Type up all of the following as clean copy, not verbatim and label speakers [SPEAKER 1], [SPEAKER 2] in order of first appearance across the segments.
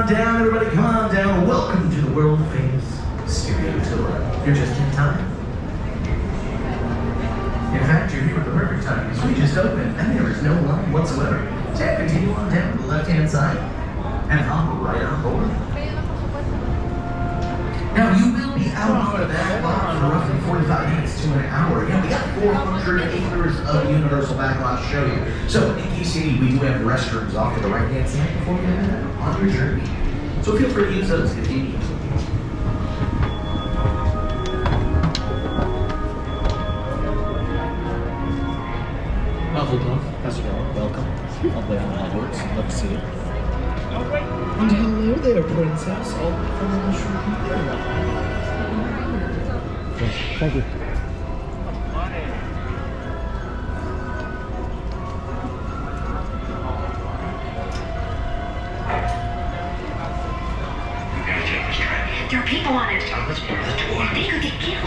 [SPEAKER 1] on down, everybody, come on down. Welcome to the world famous studio tour. You're just in time. In fact, you're here at the perfect time because we just opened and there is no line whatsoever. So continue on down to the left-hand side and hop right on board. Now, you will be out on the backlot for roughly 45 minutes to an hour. Yeah, we got 400 acres of Universal backlot to show you. So, in Key City, we do have restrooms off to the right-hand side before you head on your journey. So feel free to use those if you need.
[SPEAKER 2] How's it going? Welcome. I'll play on Hogwarts. Love to see you.
[SPEAKER 3] And hello there, princess. All from the mushroom people.
[SPEAKER 2] Thank you.
[SPEAKER 4] There are people on it.
[SPEAKER 1] Oh, that's part of the tour.
[SPEAKER 4] They could get killed.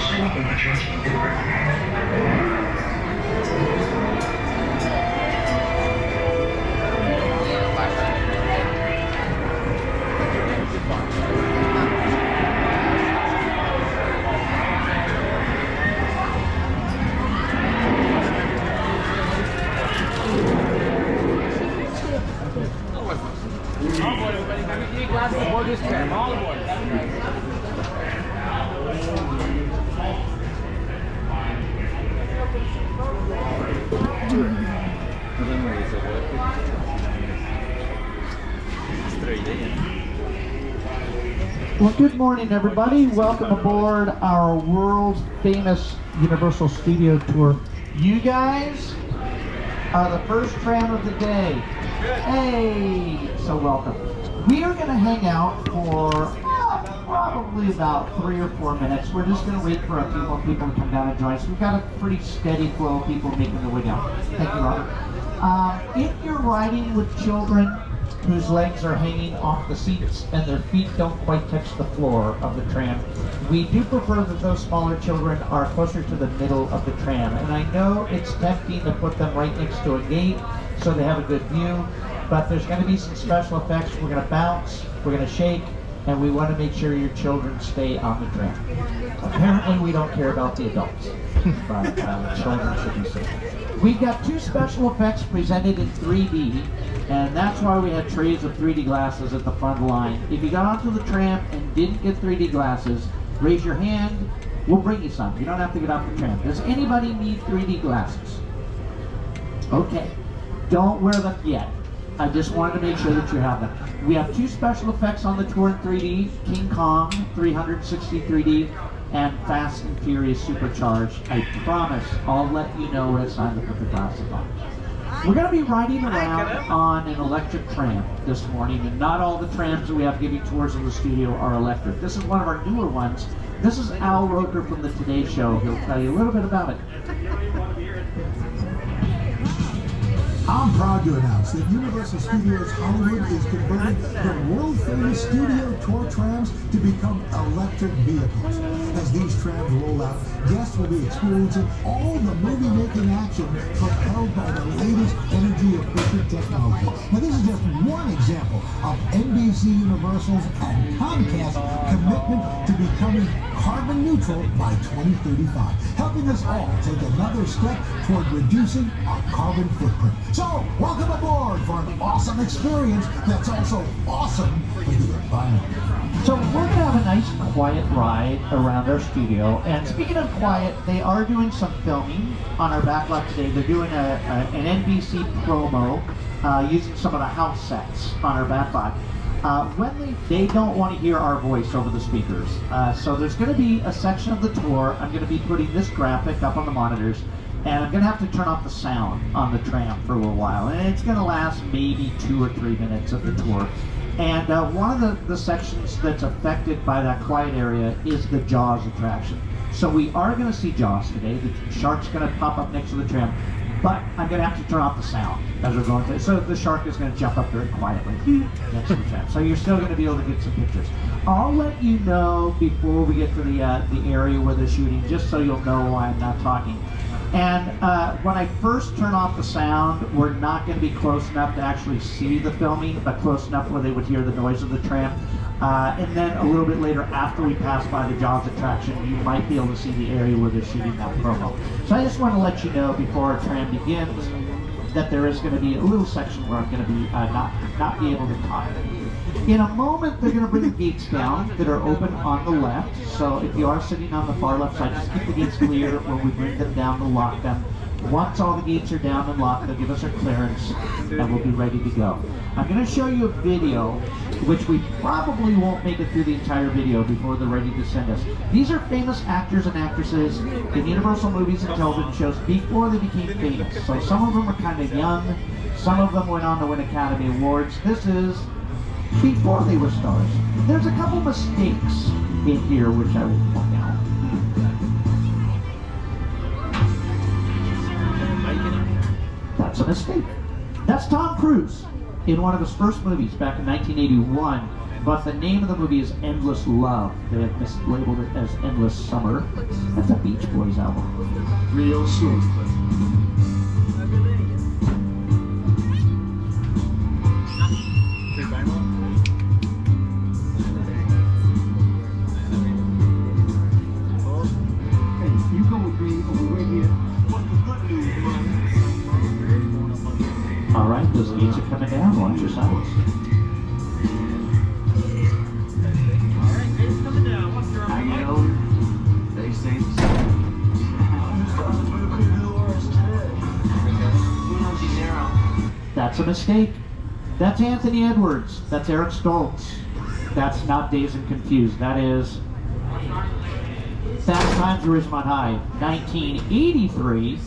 [SPEAKER 5] Well, good morning, everybody. Welcome aboard our world famous Universal Studio Tour. You guys are the first tram of the day. Hey, so welcome. We are going to hang out for probably about 3 or 4 minutes. We're just going to wait for a few more people to come down and join us. We've got a pretty steady flow of people making their way down. Thank you, Robert. If you're riding with children whose legs are hanging off the seats and their feet don't quite touch the floor of the tram, we do prefer that those smaller children are closer to the middle of the tram. And I know it's tempting to put them right next to a gate so they have a good view, but there's going to be some special effects. We're going to bounce, we're going to shake, and we want to make sure your children stay on the tram. Apparently we don't care about the adults, but children should be safe. We've got 2 special effects presented in 3D, and that's why we had trays of 3D glasses at the front line. If you got onto the tram and didn't get 3D glasses, raise your hand, we'll bring you some. You don't have to get off the tram. Does anybody need 3D glasses? Okay, don't wear them yet. I just wanted to make sure that you have them. We have 2 special effects on the tour in 3D, King Kong 360 3D, and Fast and Furious Supercharge. I promise I'll let you know when it's time to put the glasses on. We're going to be riding around on an electric tram this morning, and not all the trams that we have giving tours in the studio are electric. This is one of our newer ones. This is Al Roker from the Today Show. He'll tell you a little bit about it.
[SPEAKER 6] I'm proud to announce that Universal Studios Hollywood is converting their world-famous studio tour trams to become electric vehicles. As these trams roll out, guests will be experiencing all the movie-making action propelled by the latest energy-efficient technology. Now, this is just one example of NBC Universal's and Comcast's commitment to becoming carbon neutral by 2035, helping us all take another step toward reducing our carbon footprint. So, welcome aboard for an awesome experience that's also awesome for the environment.
[SPEAKER 5] So we're going to have a nice quiet ride around our studio, and speaking of quiet, they are doing some filming on our backlot today. They're doing an NBC promo using some of the house sets on our backlot. When they don't want to hear our voice over the speakers. So there's going to be a section of the tour. I'm going to be putting this graphic up on the monitors, and I'm going to have to turn off the sound on the tram for a little while. And it's going to last maybe 2 or 3 minutes of the tour. And one of the sections that's affected by that quiet area is the Jaws attraction. So we are going to see Jaws today. The shark's going to pop up next to the tram, but I'm going to have to turn off the sound as we're going through. So the shark is going to jump up very quietly next to the tram. So you're still going to be able to get some pictures. I'll let you know before we get to the area where they're shooting, just so you'll know why I'm not talking. And when I first turn off the sound, we're not going to be close enough to actually see the filming, but close enough where they would hear the noise of the tram. And then a little bit later, after we pass by the Jaws attraction, you might be able to see the area where they're shooting that promo. So I just want to let you know before our tram begins that there is going to be a little section where I'm going to be not be able to talk. In a moment, they're going to bring the gates down that are open on the left. So if you are sitting on the far left side, just keep the gates clear when we bring them down to lock them. Once all the gates are down and locked, they'll give us our clearance and we'll be ready to go. I'm going to show you a video, which we probably won't make it through the entire video before they're ready to send us. These are famous actors and actresses in Universal movies and television shows before they became famous. So some of them are kind of young, some of them went on to win Academy Awards. This is before they were stars. There's a couple mistakes in here which I will point out. That's a mistake. That's Tom Cruise in one of his first movies back in 1981, but the name of the movie is Endless Love. They have mislabeled it as Endless Summer. That's a Beach Boys album.
[SPEAKER 6] Real soon.
[SPEAKER 5] All right, those gates are coming down. Watch yourselves. That's a mistake. That's Anthony Edwards. That's Eric Stoltz. That's not Dazed and Confused. That is Fast Times at Ridgemont High, 1983,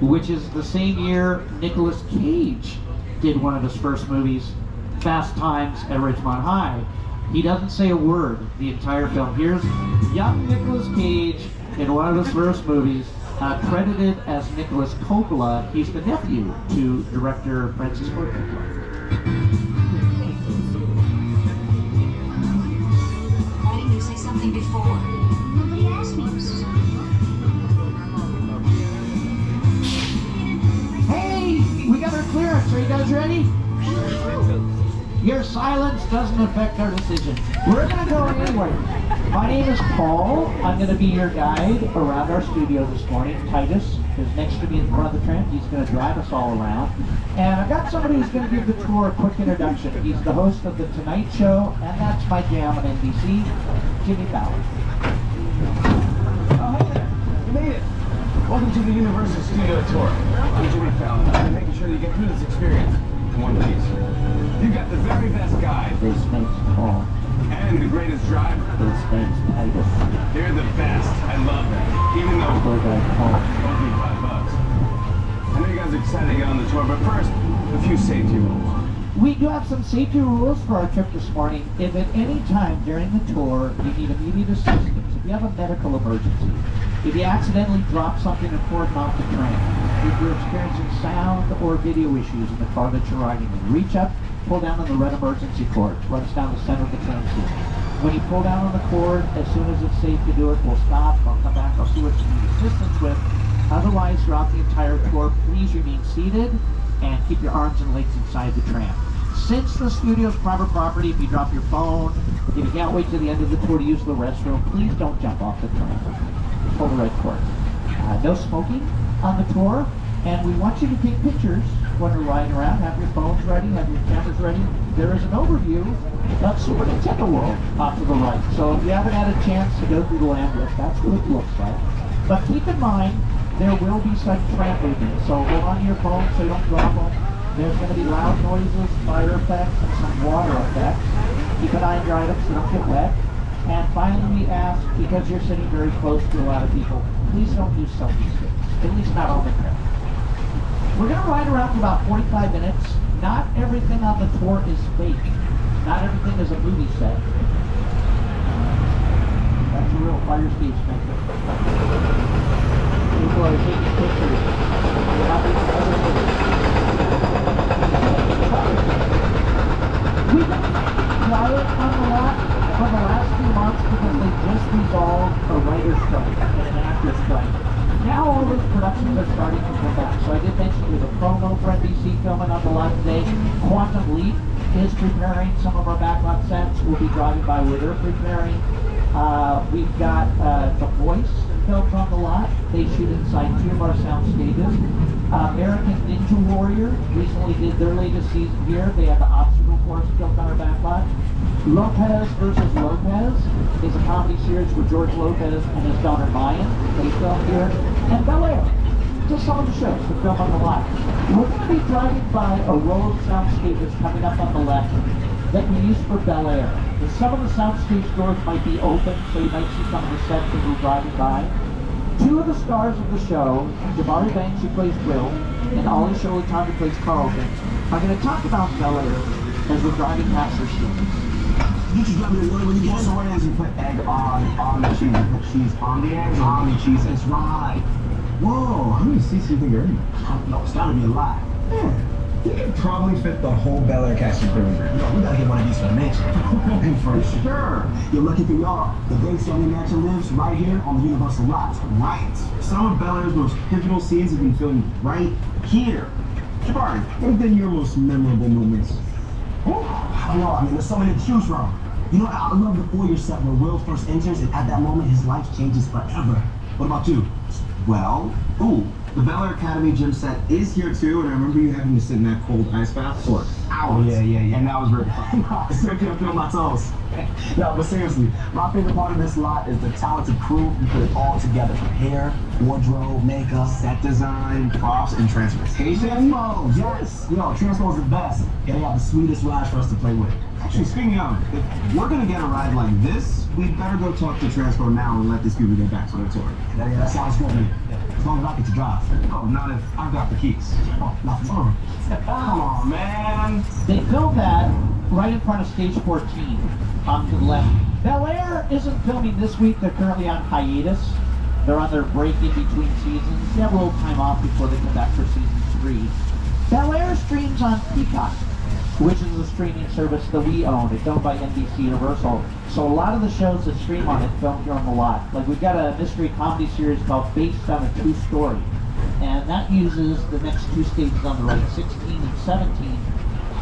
[SPEAKER 5] which is the same year Nicolas Cage did one of his first movies, Fast Times at Ridgemont High. He doesn't say a word the entire film. Here's young Nicolas Cage in one of his first movies, credited as Nicholas Coppola. He's the nephew to director Francis Ford Coppola.
[SPEAKER 4] Why didn't you say something before? Nobody asked me.
[SPEAKER 5] Hey, we got our clearance. Are you guys ready? Your silence doesn't affect our decision. We're going to go anyway. My name is Paul. I'm going to be your guide around our studio this morning. Titus is next to me in front of the tram. He's going to drive us all around. And I've got somebody who's going to give the tour a quick introduction. He's the host of The Tonight Show, and that's my jam on NBC, Jimmy Fallon.
[SPEAKER 7] Oh, hey there. You made it. Welcome to the Universal Studio Tour. I'm Jimmy Fallon. I'm making sure that you get through this experience in one piece. You've got the very best guide.
[SPEAKER 5] His name's Paul.
[SPEAKER 7] And the greatest driver.
[SPEAKER 5] His name's Titus.
[SPEAKER 7] They're the best. I love them. Even though
[SPEAKER 5] Poor guy Paul.
[SPEAKER 7] don't need $5. I know you guys are excited to get on the tour, but first, a few safety rules.
[SPEAKER 5] We do have some safety rules for our trip this morning. If at any time during the tour you need immediate assistance, if you have a medical emergency, if you accidentally drop something important off the train, if you're experiencing sound or video issues in the car that you're riding in, reach up, pull down on the red emergency cord. It runs down the center of the train seat. When you pull down on the cord, as soon as it's safe to do it, we'll stop, I'll come back, I'll see what you need assistance with. Otherwise, throughout the entire tour, please remain seated and keep your arms and legs inside the tram. Since the studio's private property, if you drop your phone, if you can't wait till the end of the tour to use the restroom, please don't jump off the tram. Pull the red cord. No smoking on the tour, and we want you to take pictures when we're riding around. Have your phones ready, have your cameras ready. There is an overview of Super Nintendo World off to the right. So if you haven't had a chance to go through the land list, that's what it looks like. But keep in mind, there will be some tram movement, so hold on to your phone so you don't drop them. There's going to be loud noises, fire effects, and some water effects. Keep an eye on your items so you don't get wet. And finally, we ask, because you're sitting very close to a lot of people, please don't use selfie sticks, at least not on the trip. We're going to ride around for about 45 minutes. Not everything on the tour is fake. Not everything is a movie set. That's a real fire escape spencer. People are taking pictures. We've been quiet on the lot for the last few months because they just resolved a writer's strike and an actor's strike. now all those productions are starting to come back. So I did mention there's a promo for NBC filming on the lot today. Quantum Leap is preparing some of our backlot sets. We'll be driving by where they're preparing. We've got The Voice filmed on the lot. They shoot inside 2 of our sound stages. American Ninja Warrior recently did their latest season here. They have the obstacle course built on our backlot. Lopez versus Lopez is a comedy series with George Lopez and his daughter Mayan. They filmed here. And Bel Air. Just some of the shows that film on the lot. We're going to be driving by a row of sound stages coming up on the left that we use for Bel Air. And some of the soundstage doors might be open, so you might see some of the sets as we're driving by. 2 of the stars of the show, Jabari Banks, who plays Will, and Ollie Sholitan, who plays Carlton, are going to talk about Bel Air as we're driving past their studios.
[SPEAKER 7] You just got me to when you get so what it is, you put egg on the cheese. You put cheese on the eggs, on the cheese. That's right. Whoa, how many seats do you think are in there? No, it's gotta be a lot. Yeah. You could probably fit the whole Bel Air cast and crew in there. No, we gotta get one of these for the mansion. And for sure. You're lucky for y'all. The big Sony mansion lives right here on the Universal lot. Right. Some of Bel Air's most pivotal scenes have been filmed right here. Jabari, what have been your most memorable moments? Oh, I don't know. I mean, there's so many to choose from. You know, I love the foyer set where Will first enters, and at that moment, his life changes forever. What about you? Well, the Bel Air Academy gym set is here too, and I remember you having to sit in that cold ice bath for hours. Yeah. And that was very fun. I still can't feel my toes. No, but seriously, my favorite part of this lot is the talented crew who put it all together. Hair, wardrobe, makeup, set design, props, and transportation. Transpo, yes. Yo, Transpo's the best. And they have the sweetest rides for us to play with. Actually, speaking of, if we're gonna get a ride like this, we'd better go talk to Transpo now and let these people get back to their tour. Yeah, that sounds good to me. As long as I get to drive. Oh, not if I've got the keys. Oh, not tomorrow. Come on, man.
[SPEAKER 5] They filmed that right in front of stage 14 on to the left. Bel Air isn't filming this week. They're currently on hiatus. They're on their break in between seasons. They have a little time off before they come back for season 3. Bel Air streams on Peacock, which is a streaming service that we own. It's owned by NBC Universal. So a lot of the shows that stream on it filmed here on the lot. Like we've got a mystery comedy series called Based on a True Story. And that uses the next 2 stages on the right, 16 and 17.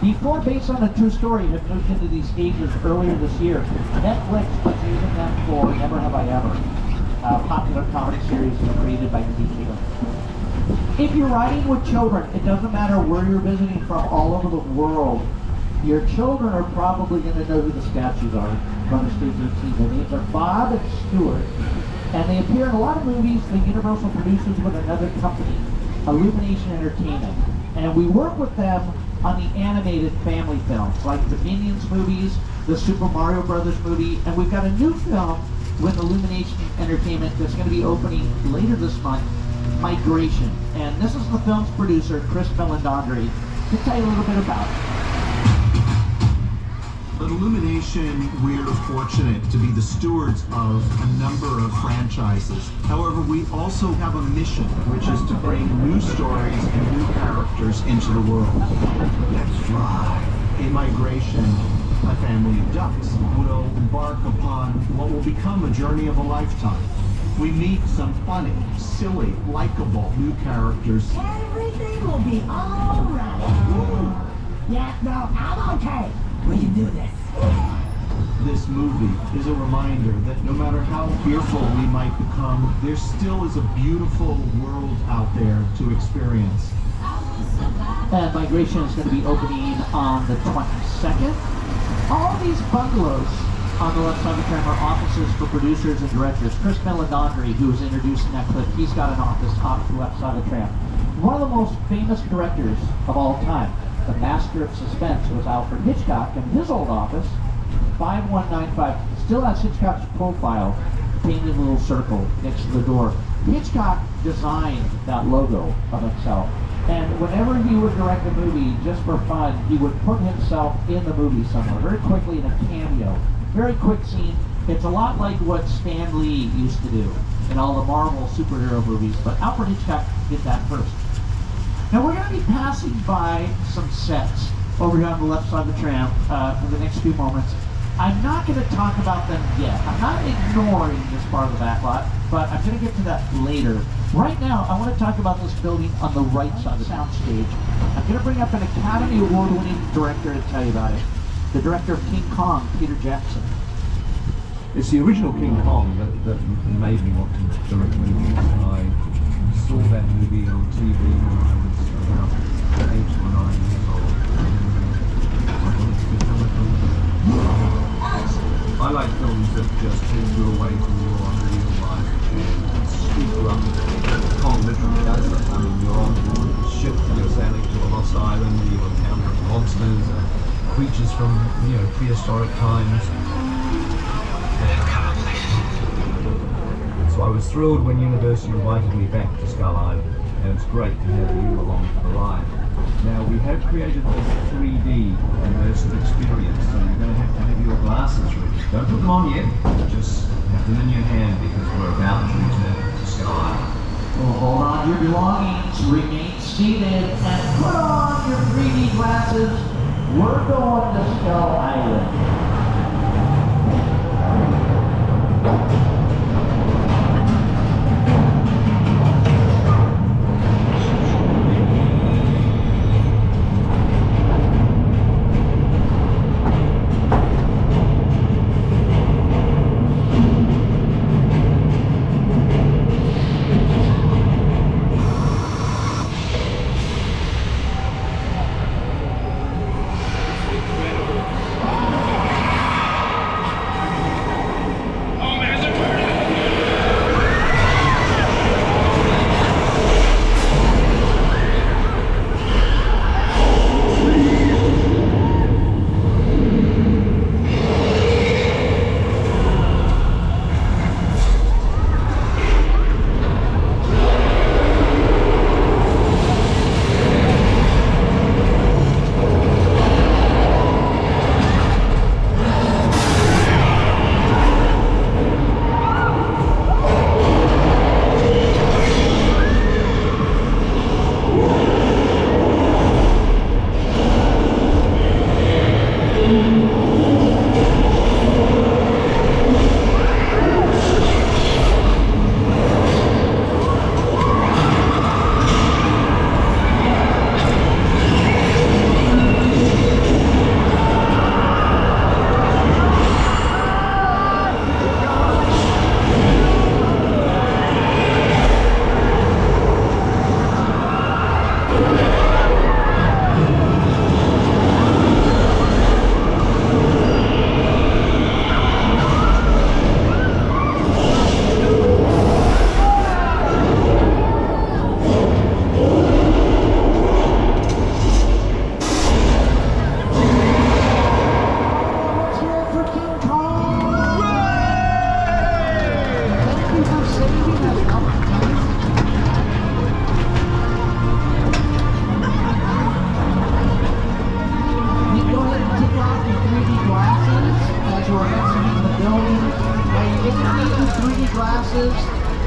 [SPEAKER 5] Before Based on a True Story had moved into these stages earlier this year, Netflix was using them for Never Have I Ever, a popular comedy series created by Jimmy Fallon. If you're riding with children, it doesn't matter where you're visiting from all over the world, your children are probably going to know who the statues are from the stage 13. Their names are Bob and Stuart, and they appear in a lot of movies that Universal produces with another company, Illumination Entertainment. And we work with them on the animated family films, like the Minions movies, the Super Mario Brothers movie, and we've got a new film with Illumination Entertainment that's going to be opening later this month, Migration. And this is the film's producer, Chris Melandandri, to tell you a little bit about it.
[SPEAKER 8] At Illumination, we're fortunate to be the stewards of a number of franchises. However, we also have a mission, which is to bring new stories and new characters into the world. That's right. In Migration, a family of ducks will embark upon what will become a journey of a lifetime. We meet some funny, silly, likable new characters.
[SPEAKER 9] Everything will be all right. Yeah, no, I'm okay. We can do this.
[SPEAKER 8] This movie is a reminder that no matter how fearful we might become, there still is a beautiful world out there to experience.
[SPEAKER 5] And Migration is going to be opening on the 22nd. All these bungalows on the left side of the camera are offices for producers and directors. Chris Melandandri, who was introduced in that clip, he's got an office off the left side of the tram. One of the most famous directors of all time, the master of suspense, was Alfred Hitchcock, and his old office, 5195, still has Hitchcock's profile painted in a little circle next to the door. Hitchcock designed that logo of himself, and whenever he would direct a movie, just for fun, he would put himself in the movie somewhere, very quickly in a cameo. Very quick scene. It's a lot like what Stan Lee used to do in all the Marvel superhero movies, but Alfred Hitchcock did that first. Now we're going to be passing by some sets over here on the left side of the tram for the next few moments. I'm not going to talk about them yet. I'm not ignoring this part of the backlot, but I'm going to get to that later. Right now, I want to talk about this building on the right side of the soundstage. I'm going to bring up an Academy Award-winning director to tell you about it. The director of King Kong, Peter Jackson.
[SPEAKER 10] It's the original King Kong that made me want to direct movies. I saw that movie on TV when I was about 8 or 9 years old. I wanted to become a filmmaker. I like films that just take you away from your real life and scoop you up. Kong literally does that. I mean, you're on board a ship, you're sailing to a lost island, you're encountering monsters and creatures from, prehistoric times. So I was thrilled when Universal invited me back to Skull Island, and it's great to have you along for the ride. Now, we have created this 3D immersive experience, so you're going to have your glasses ready. Don't put them on yet, just have them in your hand because we're about to return to Skull Island.
[SPEAKER 5] Well, hold on to your belongings, remain seated, and put on your 3D glasses. We're going to Skull Island.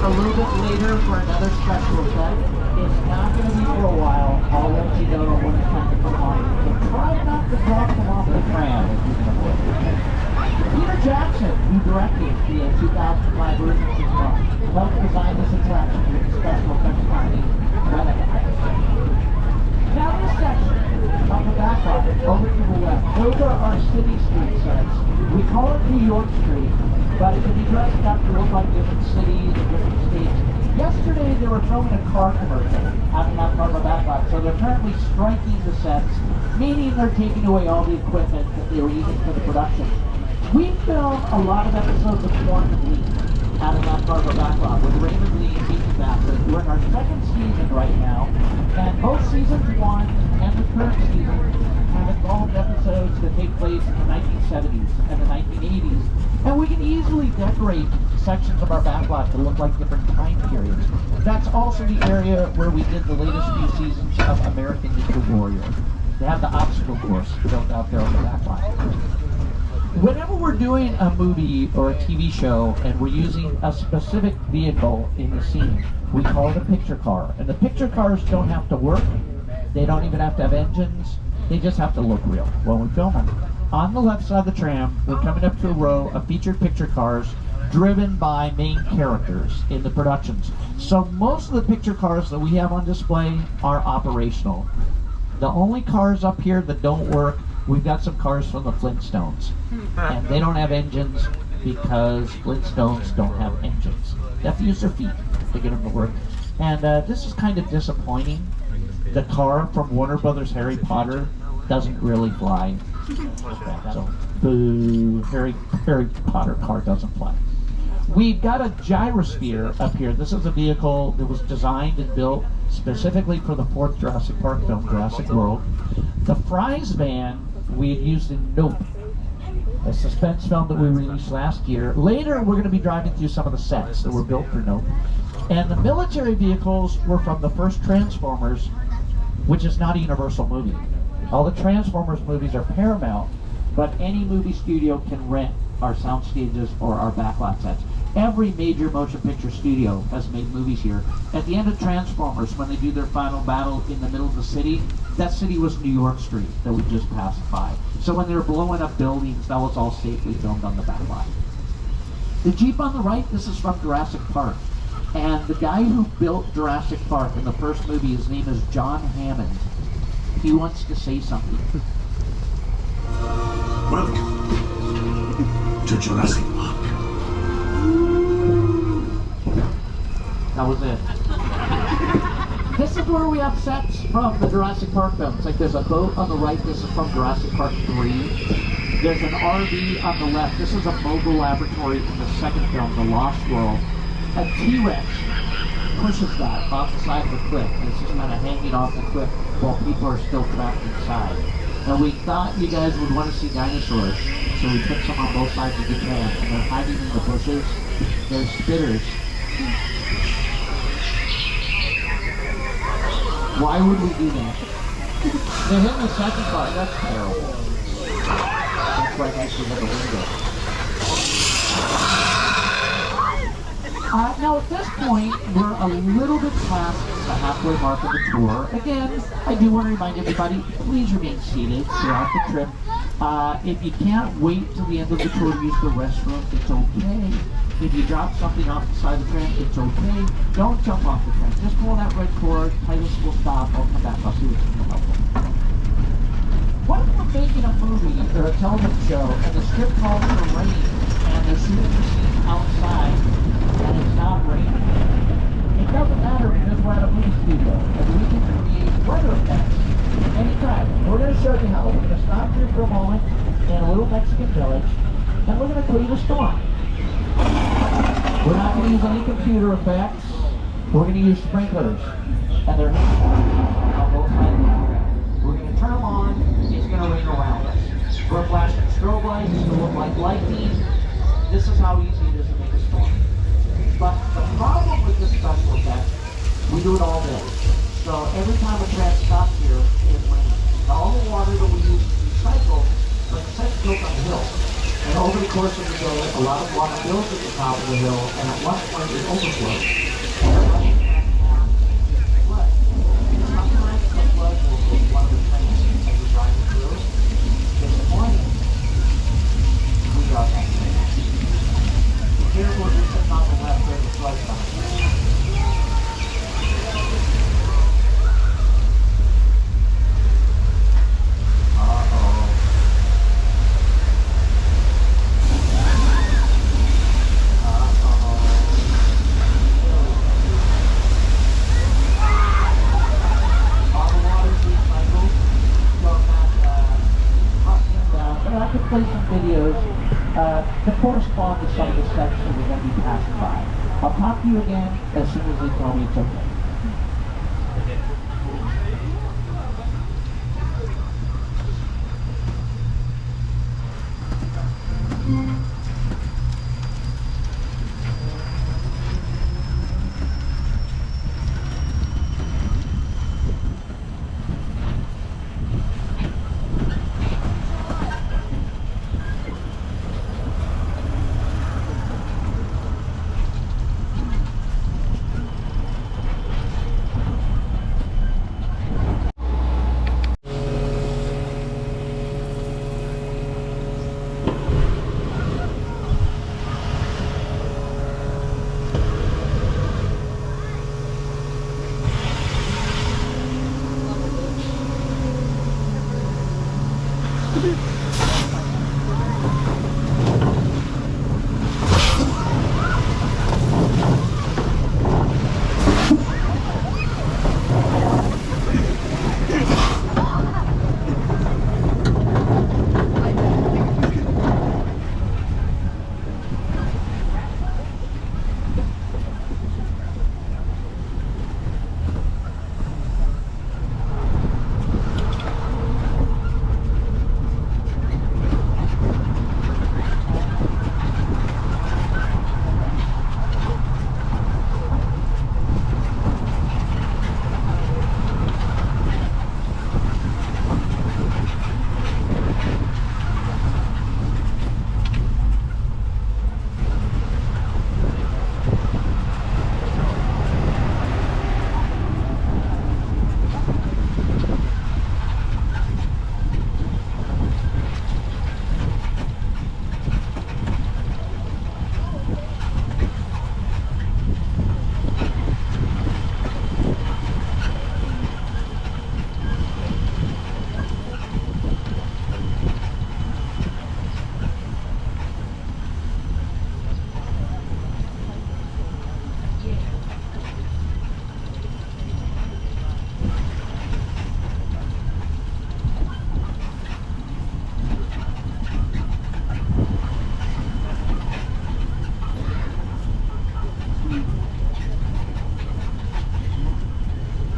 [SPEAKER 5] A little bit later for another special effect. It's not going to be for a while. I'll let you know when it's time to come on. So try not to drop them off the tram if you can avoid it. Peter Jackson, who directed the 2005 version of this film, helped design this attraction with the special effects company. Now this section, on the back of it, over to the left, those are our city street sets. We call it New York Street, but it can be dressed up to look like different cities and different states. Yesterday they were filming a car commercial out in that part of the back lot, so they're currently striking the sets, meaning they're taking away all the equipment that they were using for the production. We filmed a lot of episodes of Quantum Leap out of that part of the back lot with Raymond Lee and Ethan Bassett. We're in our second season right now, and both seasons 1 and the current season have involved episodes that take place in the 1970s and the 1980s. And we can easily decorate sections of our backlot to look like different time periods. That's also the area where we did the latest few seasons of American Ninja Warrior. They have the obstacle course built out there on the backlot. Whenever we're doing a movie or a TV show and we're using a specific vehicle in the scene, we call it a picture car. And the picture cars don't have to work. They don't even have to have engines. They just have to look real when we film them. on the left side of the tram, we're coming up to a row of featured picture cars driven by main characters in the productions. So most of the picture cars that we have on display are operational. The only cars up here that don't work, we've got some cars from the Flintstones. And they don't have engines because Flintstones don't have engines. They have to use their feet to get them to work. And this is kind of disappointing. The car from Warner Brothers Harry Potter doesn't really fly. So, boo, Harry Potter car doesn't fly. We've got a gyrosphere up here. This is a vehicle that was designed and built specifically for the 4th Jurassic Park film, Jurassic World. The Fry's van we had used in Nope, a suspense film that we released last year. Later, we're going to be driving through some of the sets that were built for Nope. And the military vehicles were from the first Transformers, which is not a Universal movie. All the Transformers movies are Paramount, but any movie studio can rent our sound stages or our backlot sets. Every major motion picture studio has made movies here. At the end of Transformers, when they do their final battle in the middle of the city, that city was New York Street that we just passed by. So when they were blowing up buildings, that was all safely filmed on the backlot. The Jeep on the right, this is from Jurassic Park. And the guy who built Jurassic Park in the first movie, his name is John Hammond. He wants to say something.
[SPEAKER 11] Welcome to Jurassic Park.
[SPEAKER 5] That was it. This is where we have sets from the Jurassic Park films. Like there's a boat on the right, this is from Jurassic Park 3. There's an RV on the left. This is a mobile laboratory in the second film, The Lost World. A T-Rex pushes that off the side of the cliff, and it's just kind of hanging off the cliff while people are still trapped inside. And we thought you guys would want to see dinosaurs, so we put some on both sides of the tram, and they're hiding in the bushes. They're spitters. Why would we do that? They're hitting the second part. That's terrible. That's right next to the window. Now at this point, we're a little bit past the halfway mark of the tour. Again, I do want to remind everybody, please remain seated throughout the trip. If you can't wait till the end of the tour to use the restroom, it's okay. If you drop something off the side of the tram, it's okay. Don't jump off the tram. Just pull that red cord, Titus will stop, I'll come back, I'll see what's going to help. What if we're making a movie or a television show and the script calls for rain and they're shooting the scene outside and it's not raining? It doesn't matter because we're at a movie studio and we can create weather effects anytime. We're going to show you how. We're going to stop here for a moment in a little Mexican village and we're going to create a storm. We're not going to use any computer effects. We're going to use sprinklers. And they're on both sides of the track. We're going to turn them on. It's going to rain around us. We're flashing strobe lights to look like lightning. This is how easy it is to make a storm. But the problem with this special effect, we do it all day. So every time a tram stops here, it rains. Now all the water that we use to recycle, like I said, built on the hill. And over the course of the day, a lot of water builds at the top of the hill, and at one point it overflows. But sometimes the flood will hit one of the trains as you're driving through. This morning, we got that train. Here we're just sitting on the left where the flood comes.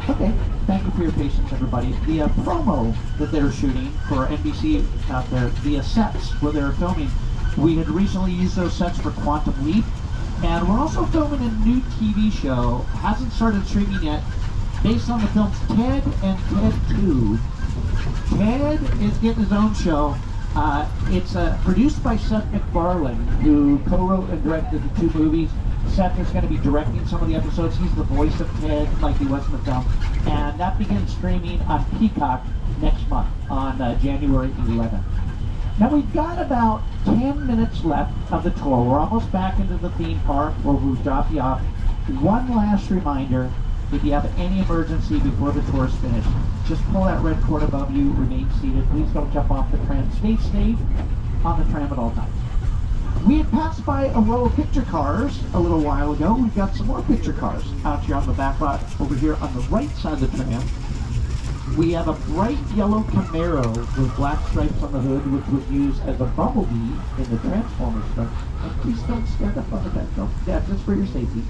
[SPEAKER 5] Okay, thank you for your patience, everybody. The promo that they're shooting for NBC out there, the sets where they're filming, we had recently used those sets for Quantum Leap, and we're also filming a new TV show, hasn't started streaming yet, based on the films Ted and Ted 2. Ted is getting his own show. It's produced by Seth MacFarlane, who co-wrote and directed the two movies. Seth is going to be directing some of the episodes. He's the voice of Ted, like he was in the film. And that begins streaming on Peacock next month, on January 11th. Now we've got about 10 minutes left of the tour. We're almost back into the theme park where we've dropped you off. One last reminder, if you have any emergency before the tour is finished, just pull that red cord above you, remain seated. Please don't jump off the tram. Stay safe on the tram at all times. We had passed by a row of picture cars a little while ago. We've got some more picture cars out here on the back lot. Over here on the right side of the tram, we have a bright yellow Camaro with black stripes on the hood, which was used as a bumblebee in the Transformers film. And please don't stand up on the back, yeah, just for your safety.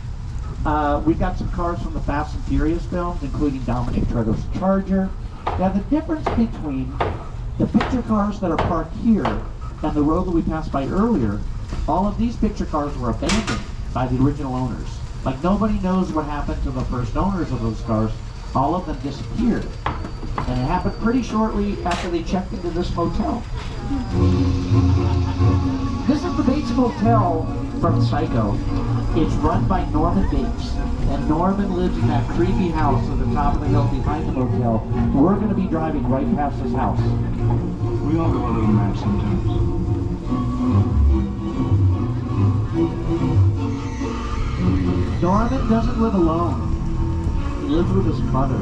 [SPEAKER 5] We've got some cars from the Fast and Furious films, including Dominic Toretto's Charger. Now the difference between the picture cars that are parked here and the row that we passed by earlier, all of these picture cars were abandoned by the original owners. Like, nobody knows what happened to the first owners of those cars. All of them disappeared. And it happened pretty shortly after they checked into this motel. This is the Bates Motel from Psycho. It's run by Norman Bates. And Norman lives in that creepy house at the top of the hill behind the motel. We're going to be driving right past his house.
[SPEAKER 10] We all go a little mad sometimes.
[SPEAKER 5] Norman doesn't live alone. He lives with his mother.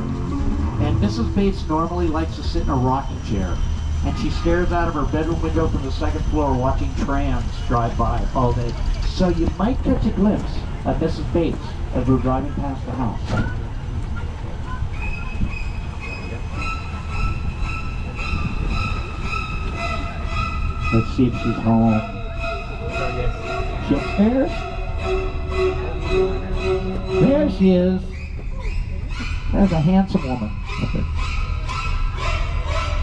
[SPEAKER 5] And Mrs. Bates normally likes to sit in a rocking chair. And she stares out of her bedroom window from the second floor watching trams drive by all day. So you might catch a glimpse of Mrs. Bates as we're driving past the house. Let's see if she's home. She upstairs? There she is. There's a handsome woman.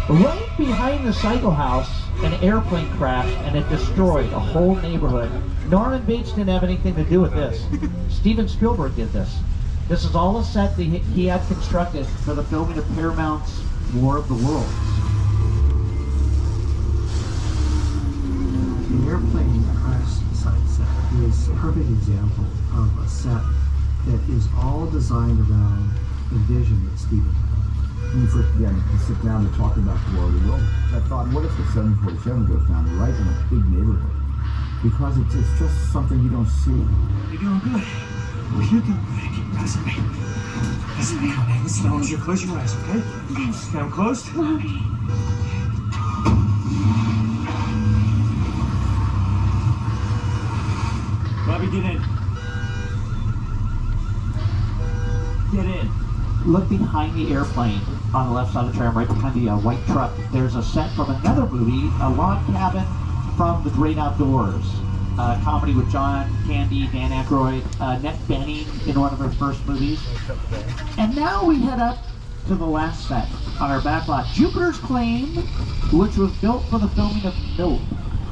[SPEAKER 5] Right behind the Psycho house, an airplane crashed and it destroyed a whole neighborhood. Norman Bates didn't have anything to do with this. Steven Spielberg did this. This is all a set that he had constructed for the filming of Paramount's War of the Worlds.
[SPEAKER 11] The airplane crash site set is a perfect example of a set that is all designed around the vision that Steven had.
[SPEAKER 7] When we first began to sit down and talk about the War of the World, I thought, what if the 747 goes down right in a big neighborhood? Because it's just something you don't see.
[SPEAKER 9] You're doing good. You're doing good. Keep pressing me. Pressing me, honey. Listen, I want you to close your eyes, okay? Okay. Now closed.
[SPEAKER 7] Bobby, get in. Get in.
[SPEAKER 5] Look behind the airplane on the left side of the tram, right behind the white truck. There's a set from another movie, A Log Cabin from the Great Outdoors. Comedy with John Candy, Dan Aykroyd, Annette Bening in one of her first movies. And now we head up to the last set on our backlot, Jupiter's Claim, which was built for the filming of Nope.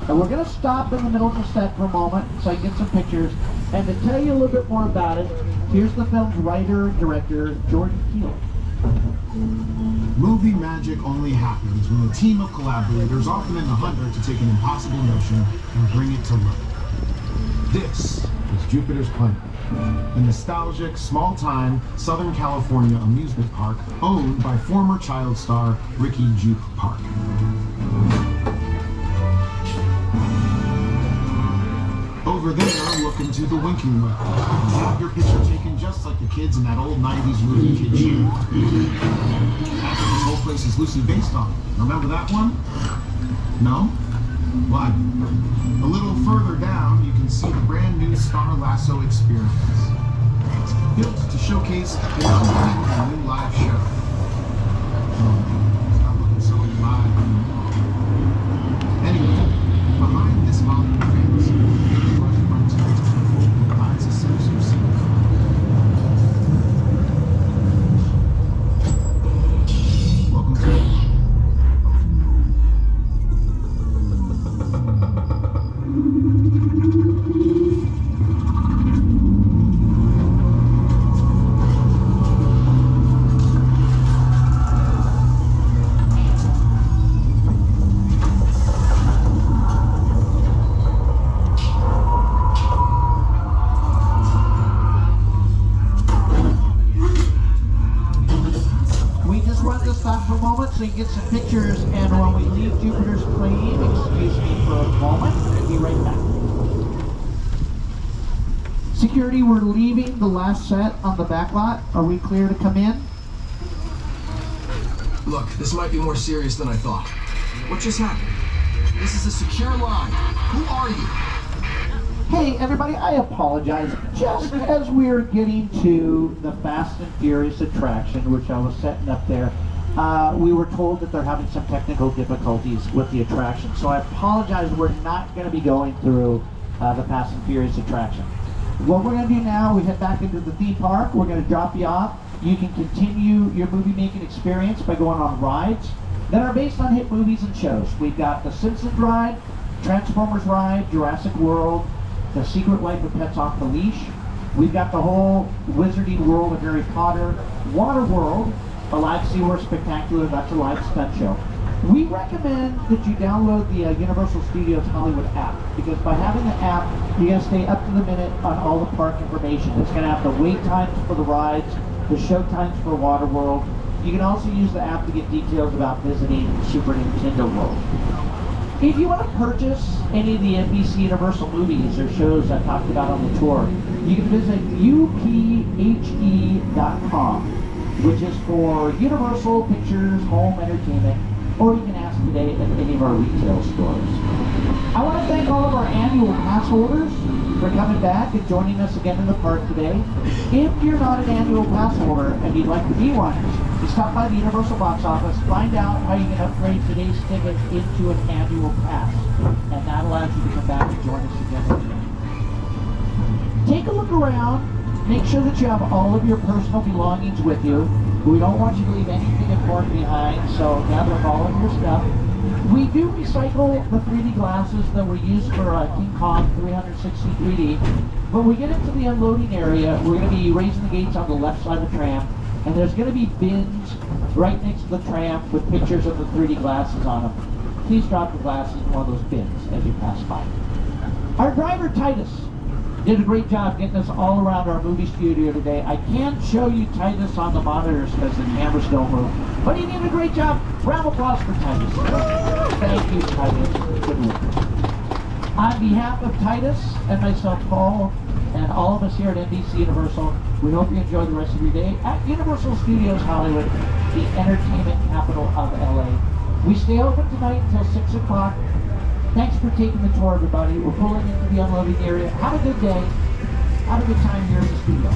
[SPEAKER 5] And we're going to stop in the middle of the set for a moment so I can get some pictures. And to tell you a little bit more about it, here's the film's writer and director, Jordan Peele.
[SPEAKER 6] Movie magic only happens when a team of collaborators, often in the hundred, to take an impossible notion and bring it to life. This is Jupiter's Claim, a nostalgic, small-time Southern California amusement park owned by former child star Ricky Juke Park. Over there, look into the winking well. Have your picture taken just like the kids in that old 90s movie Kid Show. That's what this whole place is loosely based on. Remember that one? No? Why? A little further down, you can see the brand new Star Lasso experience. Built to showcase the new live show. It's not looking so live anymore. Anyway, behind this modern fence, lies a sinister secret. Welcome to so you can get some pictures, and when we leave Jupiter's Claim, excuse me for a moment, we'll be right back. Security, we're leaving the last set on the back lot. Are we clear to come in?
[SPEAKER 12] Look, this might be more serious than I thought. What just happened? This is a secure line. Who are you?
[SPEAKER 5] Hey everybody, I apologize. Just as we're getting to the Fast and Furious attraction, which I was setting up there, we were told that they're having some technical difficulties with the attraction. So I apologize, we're not going to be going through the Fast and Furious attraction. What we're going to do now, we head back into the theme park. We're going to drop you off. You can continue your movie making experience by going on rides that are based on hit movies and shows. We've got the Simpsons ride, Transformers ride, Jurassic World, The Secret Life of Pets Off the Leash. We've got the whole Wizarding World of Harry Potter, Water World, a live SeaWorld Spectacular, that's a live stunt show. We recommend that you download the Universal Studios Hollywood app, because by having the app, you're going to stay up to the minute on all the park information. It's going to have the wait times for the rides, the show times for Water World. You can also use the app to get details about visiting Super Nintendo World. If you want to purchase any of the NBC Universal movies or shows I talked about on the tour, you can visit uphe.com, which is for Universal Pictures Home Entertainment, or you can ask today at any of our retail stores. I want to thank all of our annual pass holders for coming back and joining us again in the park today. If you're not an annual pass holder and you'd like to be one, you stop by the Universal box office, find out how you can upgrade today's ticket into an annual pass, and that allows you to come back and join us again today. Take a look around. Make sure that you have all of your personal belongings with you. We don't want you to leave anything important behind, so gather up all of your stuff. We do recycle the 3D glasses that were used for King Kong 360 3D. When we get into the unloading area, we're going to be raising the gates on the left side of the tram, and there's going to be bins right next to the tram with pictures of the 3D glasses on them. Please drop your glasses in one of those bins as you pass by. Our driver, Titus, did a great job getting us all around our movie studio today. I can't show you Titus on the monitors because the cameras don't move, but he did a great job. Round of applause for Titus. Thank you, Titus. Good work. On behalf of Titus and myself, Paul, and all of us here at NBC Universal, we hope you enjoy the rest of your day at Universal Studios Hollywood, the entertainment capital of LA. We stay open tonight until 6 o'clock. Thanks for taking the tour, everybody. We're pulling into the unloading area. Have a good day. Have a good time here at the studio.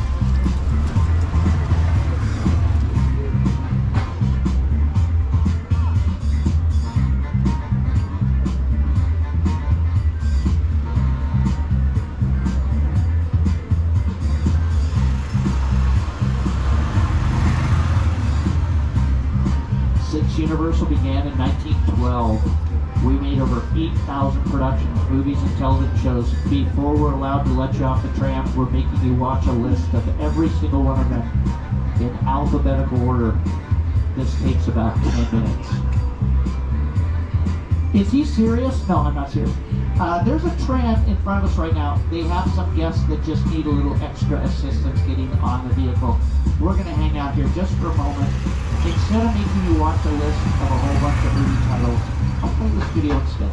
[SPEAKER 5] 6 Universal began in 1912. We made over 8,000 productions, movies, and television shows. Before we're allowed to let you off the trams, we're making you watch a list of every single one of them in alphabetical order. This takes about 10 minutes. Is he serious? No, I'm not serious. There's a tram in front of us right now. They have some guests that just need a little extra assistance getting on the vehicle. We're going to hang out here just for a moment. Instead of making you watch a list of a whole bunch of movie titles, I'll play this video instead.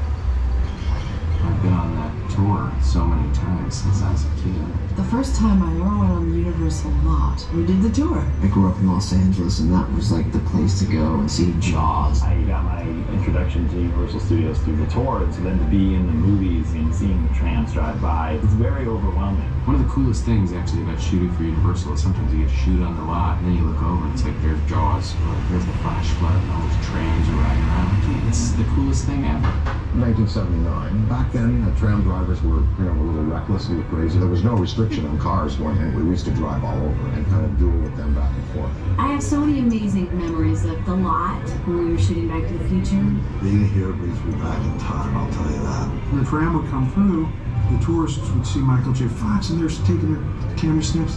[SPEAKER 13] I've been on that tour so many times since I was a kid.
[SPEAKER 14] The first time I ever went on the Universal lot, we did the tour.
[SPEAKER 15] I grew up in Los Angeles, and that was like the place to go and see Jaws.
[SPEAKER 16] I got my introduction to Universal Studios through the tour, and so then to be in the movies and seeing the trams drive by, it's very overwhelming.
[SPEAKER 13] One of the coolest things actually about shooting for Universal is sometimes you get to shoot on the lot, and then you look over and it's like there's Jaws, or there's the flash flood, and all those trains are riding around. It's the coolest thing ever.
[SPEAKER 17] 1979. Back then, tram drivers were, a little reckless, a little crazy. There was no restriction on cars going anywhere. We used to drive all over and kind of duel with them back and forth.
[SPEAKER 18] I have so many amazing memories of the lot when we were shooting Back to the Future.
[SPEAKER 19] Being here brings me back in time, I'll tell you that.
[SPEAKER 6] When the tram would come through, the tourists would see Michael J. Fox, and they're taking their camera snap.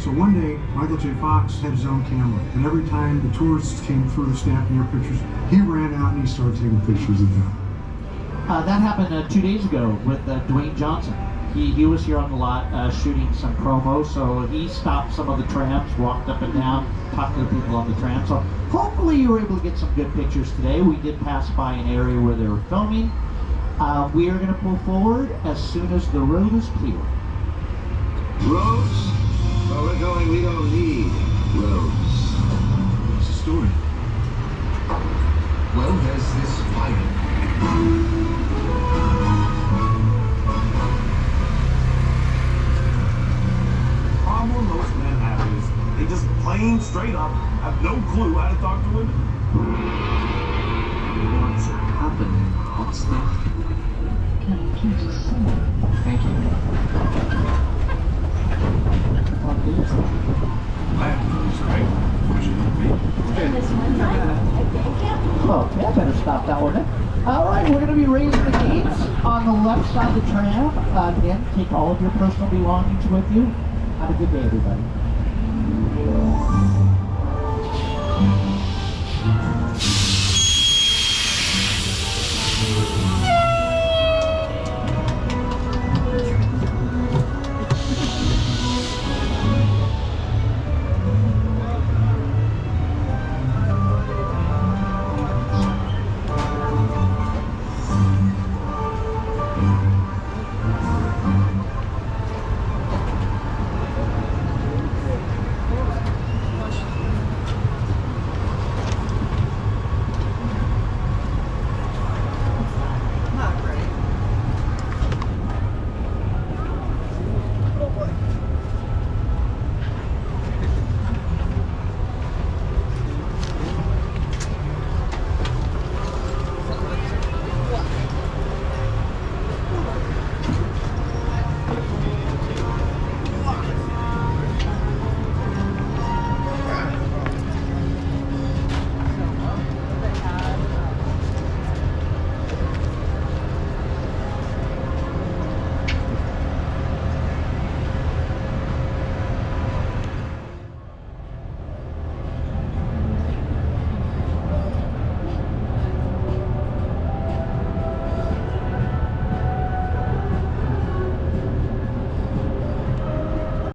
[SPEAKER 6] So one day, Michael J. Fox had his own camera, and every time the tourists came through snapping their pictures, he ran out and he started taking pictures of them.
[SPEAKER 5] That happened 2 days ago with Dwayne Johnson. He was here on the lot shooting some promo, so he stopped some of the trams, walked up and down, talked to the people on the tram. So hopefully you were able to get some good pictures today. We did pass by an area where they were filming. We are going to pull forward as soon as the road is clear.
[SPEAKER 19] Roads? Where we're going, we don't need roads.
[SPEAKER 12] What's the story?
[SPEAKER 19] Well, there's this fire.
[SPEAKER 12] Problem most men have is they just plain straight up have no clue how to talk to women.
[SPEAKER 15] What's happening, hot stuff? Thank you.
[SPEAKER 5] Okay, I better stop that one then. All right, we're going to be raising the gates on the left side of the tram. Again, take all of your personal belongings with you. Have a good day, everybody.